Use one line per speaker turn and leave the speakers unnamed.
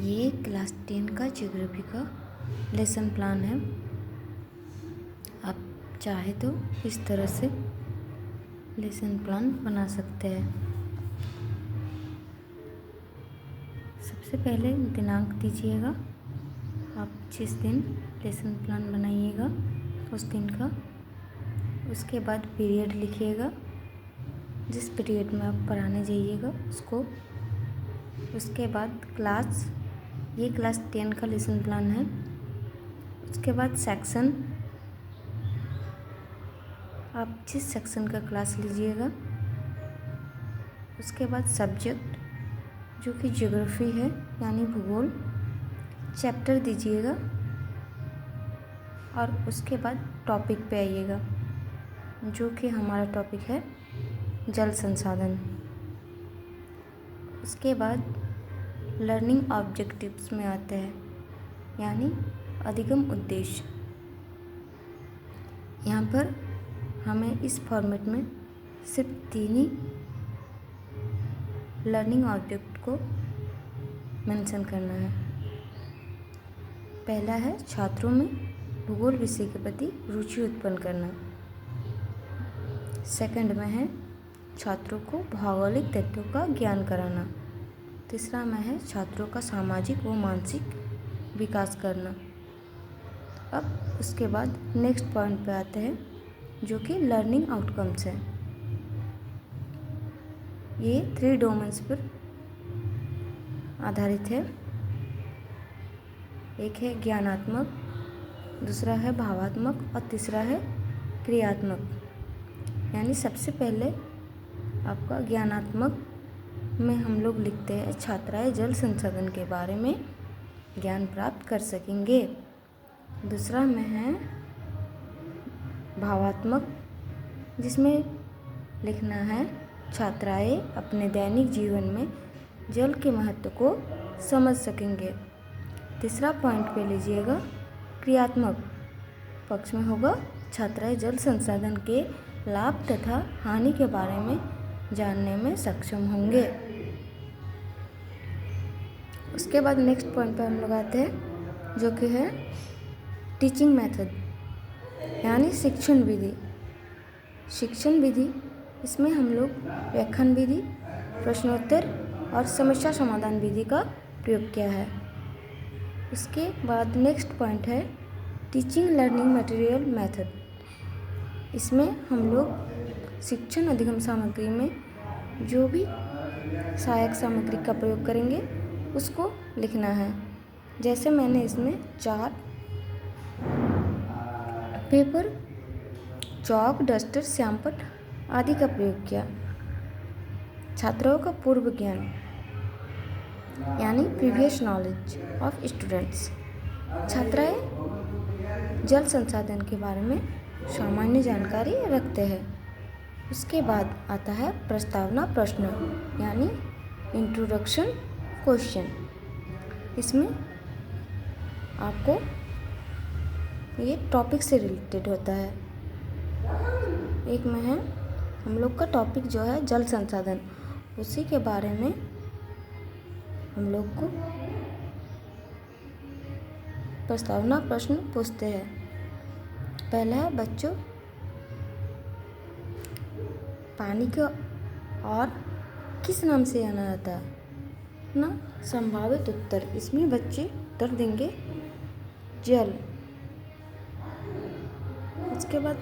ये क्लास 10 का ज्योग्राफी का लेसन प्लान है। आप चाहे तो इस तरह से लेसन प्लान बना सकते हैं। सबसे पहले दिनांक दीजिएगा, आप जिस दिन लेसन प्लान बनाइएगा उस दिन का। उसके बाद पीरियड लिखिएगा, जिस पीरियड में आप पढ़ाने जाइएगा उसको। उसके बाद क्लास, ये क्लास 10 का लेसन प्लान है। उसके बाद सेक्शन, आप जिस सेक्शन का क्लास लीजिएगा। उसके बाद सब्जेक्ट, जो कि ज्योग्राफी है यानी भूगोल, चैप्टर दीजिएगा। और उसके बाद टॉपिक पे आइएगा, जो कि हमारा टॉपिक है जल संसाधन। उसके बाद लर्निंग ऑब्जेक्टिव्स में आते हैं, यानी अधिगम उद्देश्य। यहाँ पर हमें इस फॉर्मेट में सिर्फ 3 ही लर्निंग ऑब्जेक्ट को मेंशन करना है। पहला है छात्रों में भूगोल विषय के प्रति रुचि उत्पन्न करना। सेकंड में है छात्रों को भौगोलिक तथ्यों का ज्ञान कराना। तीसरा में है छात्रों का सामाजिक व मानसिक विकास करना। अब उसके बाद नेक्स्ट पॉइंट पे आते हैं, जो कि लर्निंग आउटकम्स है। ये 3 डोमेन्स पर आधारित है। एक है ज्ञानात्मक, दूसरा है भावात्मक और तीसरा है क्रियात्मक। यानी सबसे पहले आपका ज्ञानात्मक में हम लोग लिखते हैं छात्राएं जल संसाधन के बारे में ज्ञान प्राप्त कर सकेंगे। दूसरा में है भावात्मक, जिसमें लिखना है छात्राएं अपने दैनिक जीवन में जल के महत्व को समझ सकेंगे। तीसरा पॉइंट पे लीजिएगा क्रियात्मक पक्ष में होगा छात्राएं जल संसाधन के लाभ तथा हानि के बारे में जानने में सक्षम होंगे। उसके बाद नेक्स्ट पॉइंट पे हम लोग आते हैं, जो कि है टीचिंग मेथड, यानी शिक्षण विधि। शिक्षण विधि, इसमें हम लोग व्याख्यान विधि, प्रश्नोत्तर और समस्या समाधान विधि का प्रयोग किया है। उसके बाद नेक्स्ट पॉइंट है टीचिंग लर्निंग मटेरियल मेथड। इसमें हम लोग शिक्षण अधिगम सामग्री में जो भी सहायक सामग्री का प्रयोग करेंगे उसको लिखना है। जैसे मैंने इसमें चार्ट, पेपर, चौक, डस्टर, श्यामपट्ट आदि का प्रयोग किया। छात्रों का पूर्व ज्ञान, यानी प्रीवियस नॉलेज ऑफ स्टूडेंट्स। छात्राएं जल संसाधन के बारे में सामान्य जानकारी रखते हैं। उसके बाद आता है प्रस्तावना प्रश्न, यानी इंट्रोडक्शन क्वेश्चन। इसमें आपको ये टॉपिक से रिलेटेड होता है। एक में है हम लोग का टॉपिक जो है जल संसाधन, उसी के बारे में हम लोग को प्रस्तावना प्रश्न पूछते हैं। पहला है बच्चों, पानी को और किस नाम से जाना जाता है ना संभावित उत्तर। इसमें बच्चे उत्तर देंगे जल। उसके बाद